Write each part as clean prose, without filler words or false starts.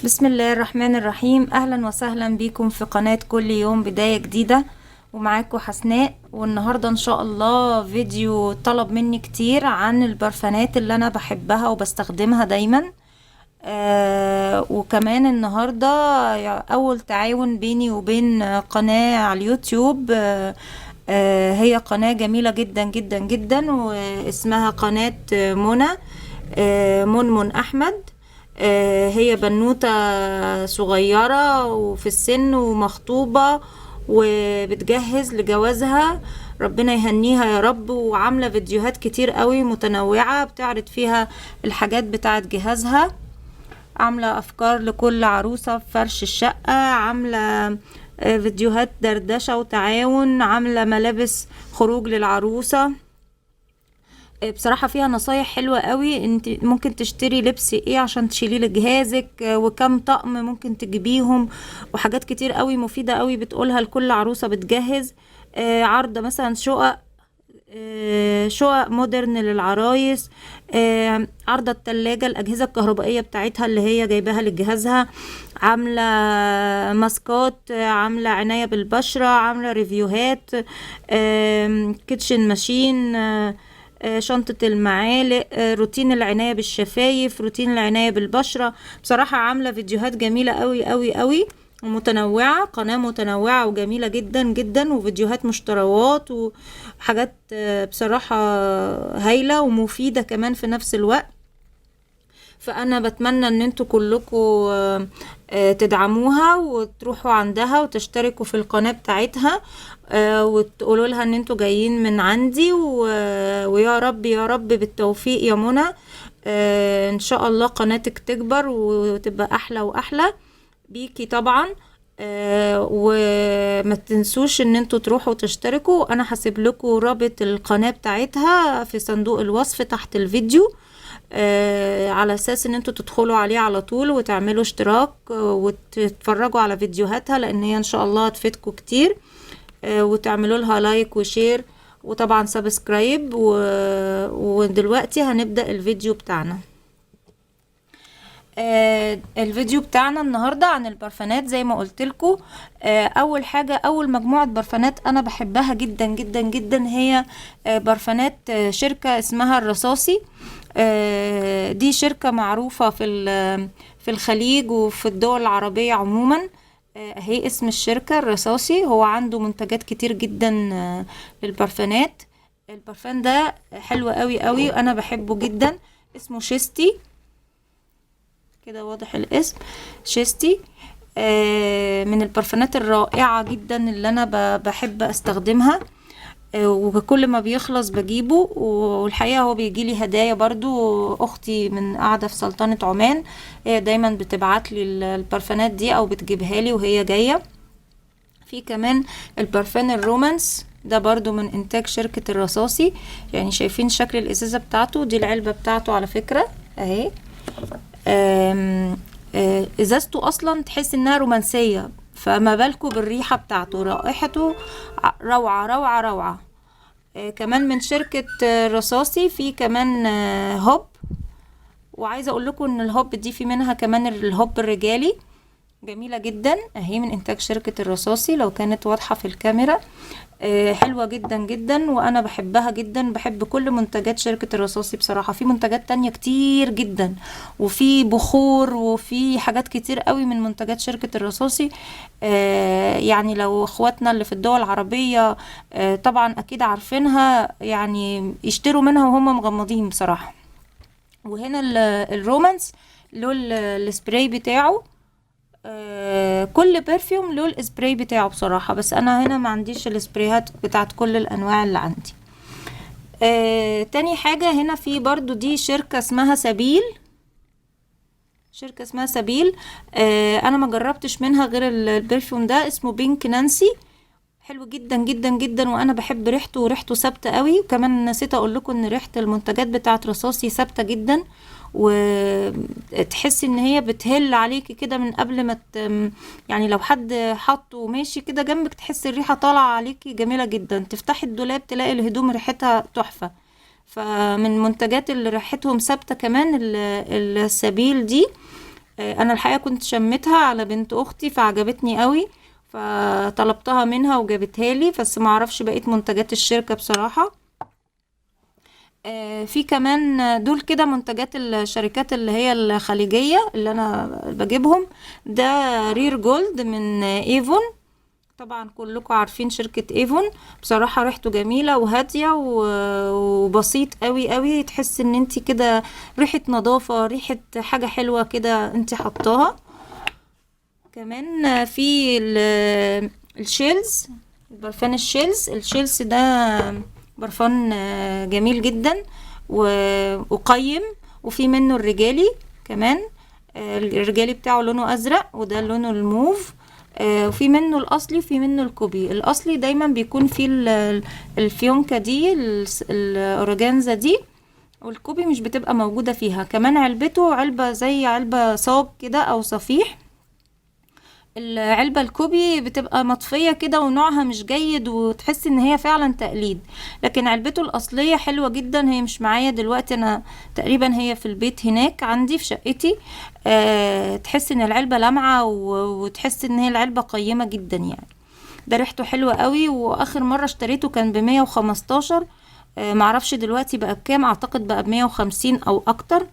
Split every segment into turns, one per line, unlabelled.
بسم الله الرحمن الرحيم. اهلا وسهلا بكم في قناة كل يوم بداية جديدة، ومعاكم حسناء. والنهاردة ان شاء الله فيديو طلب مني كتير عن البرفانات اللي انا بحبها وبستخدمها دايما. وكمان النهاردة اول تعاون بيني وبين قناة على اليوتيوب. هي قناة جميلة جدا جدا جدا، واسمها قناة منى منمن احمد. هي بنوتة صغيرة وفي السن ومخطوبة وبتجهز لجوازها، ربنا يهنيها يا رب. وعاملة فيديوهات كتير قوي متنوعة بتعرض فيها الحاجات بتاعت جهازها، عاملة افكار لكل عروسة في فرش الشقة، عاملة فيديوهات دردشة وتعاون، عاملة ملابس خروج للعروسة. بصراحة فيها نصايح حلوة قوي، انت ممكن تشتري لبس ايه عشان تشيليه لجهازك، وكم طقم ممكن تجيبيهم، وحاجات كتير قوي مفيدة قوي بتقولها لكل عروسة بتجهز. عرض مثلا شقق مودرن للعرايس، عارضة التلاجة، الأجهزة الكهربائية بتاعتها اللي هي جايباها لجهازها، عاملة ماسكات، عاملة عناية بالبشرة، عاملة ريفيوهات، كيتشن ماشين، شنطة المعالق، روتين العناية بالشفايف، روتين العناية بالبشرة. بصراحة عاملة فيديوهات جميلة قوي قوي قوي ومتنوعة، قناة متنوعة وجميلة جدا جدا، وفيديوهات مشتروات وحاجات بصراحة هايلة ومفيدة كمان في نفس الوقت. فانا بتمنى ان انتوا كلكم تدعموها وتروحوا عندها وتشتركوا في القناة بتاعتها، وتقولوا لها ان انتوا جايين من عندي، ويا رب يا رب بالتوفيق يا منى. ان شاء الله قناتك تكبر وتبقى احلى واحلى بيكي طبعا. وما تنسوش ان انتوا تروحوا تشتركوا، انا هسيب لكم رابط القناة بتاعتها في صندوق الوصف تحت الفيديو، على اساس ان انتوا تدخلوا عليه على طول وتعملوا اشتراك وتتفرجوا على فيديوهاتها، لان هي ان شاء الله هتفيدكم كتير. وتعملوا لها لايك وشير وطبعا سبسكرايب. ودلوقتي هنبدأ الفيديو بتاعنا. الفيديو بتاعنا النهاردة عن البرفانات زي ما قلتلكوا. اول حاجة، اول مجموعة برفانات انا بحبها جدا جدا جدا هي برفانات شركة اسمها الرصاصي. دي شركة معروفة في الخليج وفي الدول العربية عموما. هي اسم الشركة الرصاصي. هو عنده منتجات كتير جدا للبرفانات. البرفان ده حلو قوي قوي، انا بحبه جدا. اسمه شيستي، كده واضح الاسم، شيستي. من البرفانات الرائعة جدا اللي انا بحب استخدمها، وكل ما بيخلص بجيبه. والحقيقة هو بيجيلي هدايا برضو، اختي من قاعدة في سلطنة عمان هي دايما بتبعت لي البرفانات دي او بتجيبها لي وهي جاية. في كمان البرفان الرومانس، ده برضو من انتاج شركة الرصاصي. يعني شايفين شكل الازازة بتاعته، دي العلبة بتاعته على فكرة اهي. ازازته اصلا تحس انها رومانسية، فما بالكم بالريحة بتاعته، رائحته روعة روعة روعة. كمان من شركة رصاصي في كمان هوب. وعايزة اقول لكم ان الهوب دي في منها كمان الهوب الرجالي، جميلة جدا اهي من انتاج شركة الرصاصي لو كانت واضحة في الكاميرا. حلوة جدا جدا وانا بحبها جدا، بحب كل منتجات شركة الرصاصي بصراحة. في منتجات تانية كتير جدا، وفي بخور، وفي حاجات كتير قوي من منتجات شركة الرصاصي. يعني لو اخواتنا اللي في الدول العربية طبعا اكيد عارفينها، يعني يشتروا منها وهم مغمضين بصراحة. وهنا الرومانس له السبراي بتاعه. كل برفيوم له السبراي بتاعه بصراحة، بس انا هنا ما عنديش السبرايات بتاعت كل الانواع اللي عندي. تاني حاجة هنا في برضو دي شركة اسمها سبيل. شركة اسمها سبيل. انا ما جربتش منها غير البرفيوم ده، اسمه بينك نانسي. حلو جدا جدا جدا وانا بحب ريحته، وريحته ثابته قوي. وكمان نسيت اقول لكم ان ريحه المنتجات بتاعه رصاصي ثابته جدا، وتحسي ان هي بتهل عليكي كده من قبل ما يعني لو حد حطه وماشي كده جنبك تحسي الريحه طالعه عليكي جميله جدا. تفتحي الدولاب تلاقي الهدوم ريحتها تحفه. فمن منتجات اللي ريحتهم ثابته كمان السبيل دي. انا الحقيقة كنت شميتها على بنت اختي فعجبتني قوي، فطلبتها منها وجابتها لي، بس ما اعرفش بقية منتجات الشركة بصراحة. في كمان دول كده منتجات الشركات اللي هي الخليجية اللي انا بجيبهم. ده رير جولد من ايفون، طبعا كلكم عارفين شركة ايفون. بصراحة ريحته جميلة وهادية وبسيط قوي قوي، تحس ان انتي كده ريحة نظافة، ريحة حاجة حلوة كده انتي حطاها. كمان في الشيلز، برفان الشيلز ده برفان جميل جدا وقيم. وفي منه الرجالي كمان، الرجالي بتاعه لونه ازرق وده لونه الموف. وفي منه الاصلي وفي منه الكوبي. الاصلي دايما بيكون فيه الفيونكة دي، الاورجانزا دي، والكوبي مش بتبقى موجودة فيها. كمان علبته علبة زي علبة صاج كده او صفيح. العلبة الكوبي بتبقى مطفية كده ونوعها مش جيد، وتحس ان هي فعلا تقليد. لكن علبته الاصلية حلوة جدا، هي مش معايا دلوقتي، انا تقريبا هي في البيت هناك عندي في شقتي. تحس ان العلبة لامعة وتحس ان هي العلبة قيمة جدا يعني. ده ريحته حلوة قوي، واخر مرة اشتريته كان ب115. معرفش دلوقتي بقى بكام، اعتقد بقى ب150 او اكتر.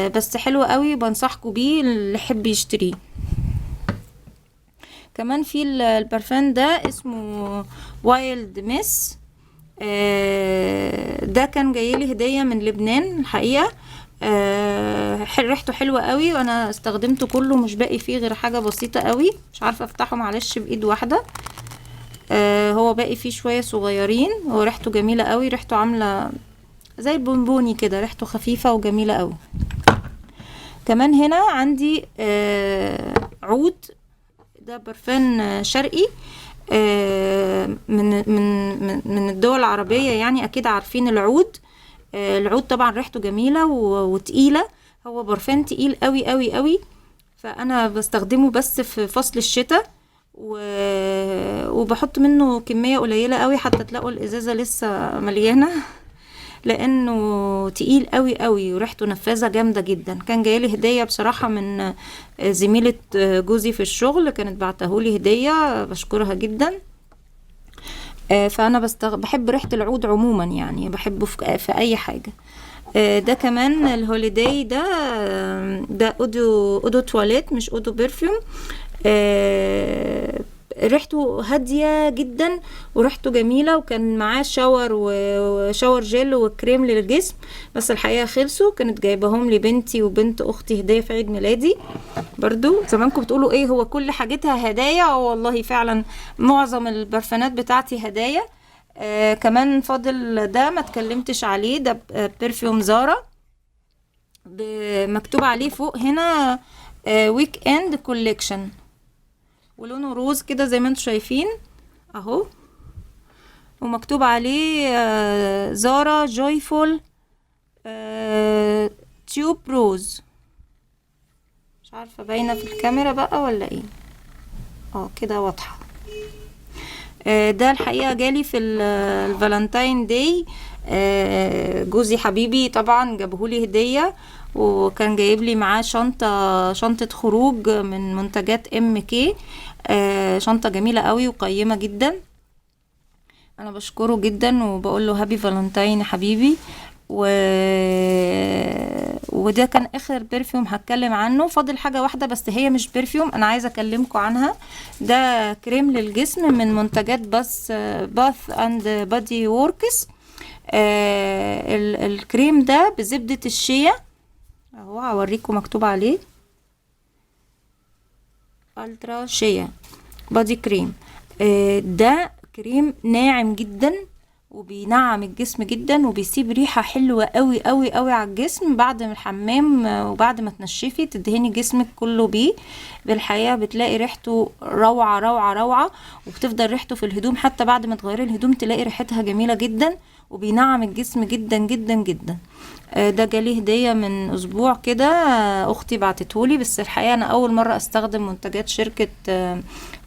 بس حلو قوي، بنصحكم بيه اللي يحب يشتريه. كمان في البرفان ده اسمه وايلد ميس. ده كان جايلي هدية من لبنان الحقيقة. ريحته حلوة قوي، وانا استخدمته كله، مش باقي فيه غير حاجة بسيطة قوي، مش عارفة افتحه معلش بايد واحدة. هو باقي فيه شوية صغيرين، وريحته جميلة قوي، ريحته عاملة زي البونبوني كده، ريحته خفيفة وجميلة قوي. كمان هنا عندي عود، ده برفان شرقي من الدول العربية يعني، اكيد عارفين العود. العود طبعا ريحته جميلة وتقيلة، هو برفان تقيل قوي قوي قوي، فانا بستخدمه بس في فصل الشتاء، وبحط منه كمية قليلة قوي حتى تلاقوا الازازة لسه مليانة، لانه تقيل قوي قوي وريحته نفاذة جامدة جدا. كان جايلي هدية بصراحة من زميلة جوزي في الشغل، كانت بعتهولي هدية، بشكرها جدا. فانا بحب ريحة العود عموما يعني، بحبه في اي حاجة. ده كمان الهوليداي ده اودو تواليت، مش اودو برفيوم. ريحته هادية جدا وريحته جميلة، وكان معاه شاور جل وكريم للجسم، بس الحقيقة خلصوا. كانت جايبهم لي بنتي وبنت اختي هدية في عيد ميلادي. برضو زمانكم بتقولوا ايه هو كل حاجتها هدايا، والله فعلا معظم البرفانات بتاعتي هدايا. كمان فاضل ده ما اتكلمتش عليه، ده برفيوم زارا، مكتوب عليه فوق هنا ويك اند كوليكشن، ولونه روز كده زي ما انتم شايفين اهو، ومكتوب عليه زارا جويفول تيوب روز. مش عارفة باينة في الكاميرا بقى ولا ايه، كده واضحة. ده الحقيقة جالي في الفالنتاين داي. جوزي حبيبي طبعا جابهولي هدية، وكان جايب لي معاه شنطة خروج من منتجات MK. شنطة جميلة قوي وقيمة جدا، انا بشكره جدا وبقول له هابي فالنتاين يا حبيبي. وده كان اخر برفيوم هتكلم عنه. فاضل حاجة واحدة بس هي مش برفيوم، انا عايزة اكلمكم عنها. ده كريم للجسم من منتجات باث اند بادي ووركس. الكريم ده بزبدة الشيا اهو، هوريكم مكتوب عليه الترا شيا بادي كريم. ده كريم ناعم جدا وبينعم الجسم جدا، وبيسيب ريحة حلوة قوي قوي قوي على الجسم بعد ما الحمام وبعد ما تنشفي تدهني جسمك كله بيه. بالحقيقة بتلاقي ريحته روعة روعة روعة، وبتفضل ريحته في الهدوم حتى بعد ما تغيري الهدوم تلاقي ريحتها جميلة جدا، وبينعم الجسم جدا جدا جدا. ده جالي هدية من اسبوع كده، اختي بعتتهولي، بس الحقيقة انا اول مرة استخدم منتجات شركة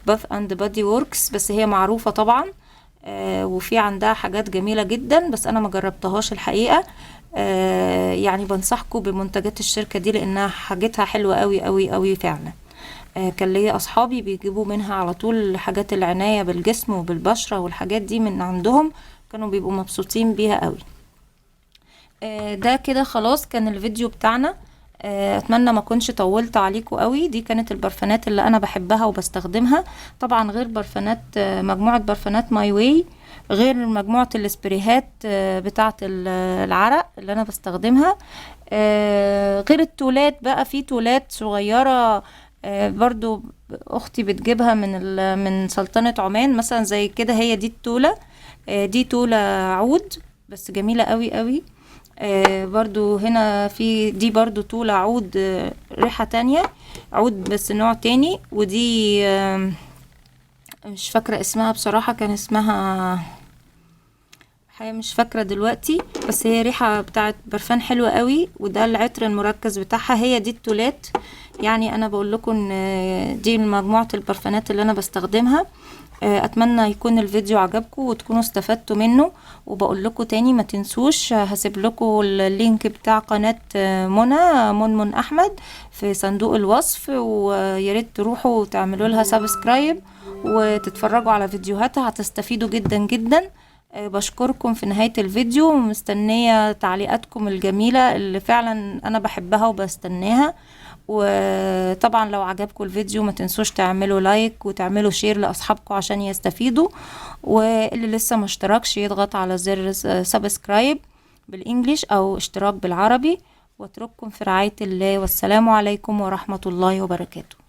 باث اند بادي ووركس، بس هي معروفة طبعا، وفي عندها حاجات جميلة جدا، بس انا ما جربتهاش الحقيقة. يعني بنصحكم بمنتجات الشركة دي لانها حاجتها حلوة قوي قوي قوي فعلا. كان ليا اصحابي بيجيبوا منها على طول حاجات العناية بالجسم وبالبشرة والحاجات دي من عندهم، كانوا بيبقوا مبسوطين بيها قوي. ده كده خلاص كان الفيديو بتاعنا. اتمنى ما كنش طولت عليكم قوي. دي كانت البرفانات اللي انا بحبها وبستخدمها، طبعا غير برفانات مجموعة برفانات ماي واي، غير مجموعة الاسبريهات بتاعة العرق اللي انا بستخدمها، غير التولات بقى. في تولات صغيرة برضو اختي بتجيبها من سلطنة عمان مثلا زي كده، هي دي التولة. دي تولة عود بس جميلة قوي قوي. برضو هنا في دي برضو طول عود، ريحة تانية، عود بس نوع تاني. ودي مش فاكرة اسمها بصراحة، كان اسمها حقيقة مش فاكرة دلوقتي، بس هي ريحة بتاعت برفان حلوة قوي. وده العطر المركز بتاعها. هي دي التولات. يعني انا بقول لكم ان دي مجموعة البرفانات اللي انا بستخدمها. اتمنى يكون الفيديو عجبكم وتكونوا استفدتوا منه. وبقول لكم تاني ما تنسوش، هسيب لكم اللينك بتاع قناة منى منمن احمد في صندوق الوصف، وياريت تروحوا وتعملوا لها سبسكرايب وتتفرجوا على فيديوهاتها، هتستفيدوا جدا جدا. بشكركم في نهاية الفيديو، ومستنية تعليقاتكم الجميلة اللي فعلا انا بحبها وبستناها. وطبعا لو عجبكم الفيديو ما تنسوش تعملوا لايك وتعملوا شير لاصحابكم عشان يستفيدوا، واللي لسه ما اشتركش يضغط على زر سبسكرايب بالانجليش او اشتراك بالعربي. واترككم في رعاية الله، والسلام عليكم ورحمة الله وبركاته.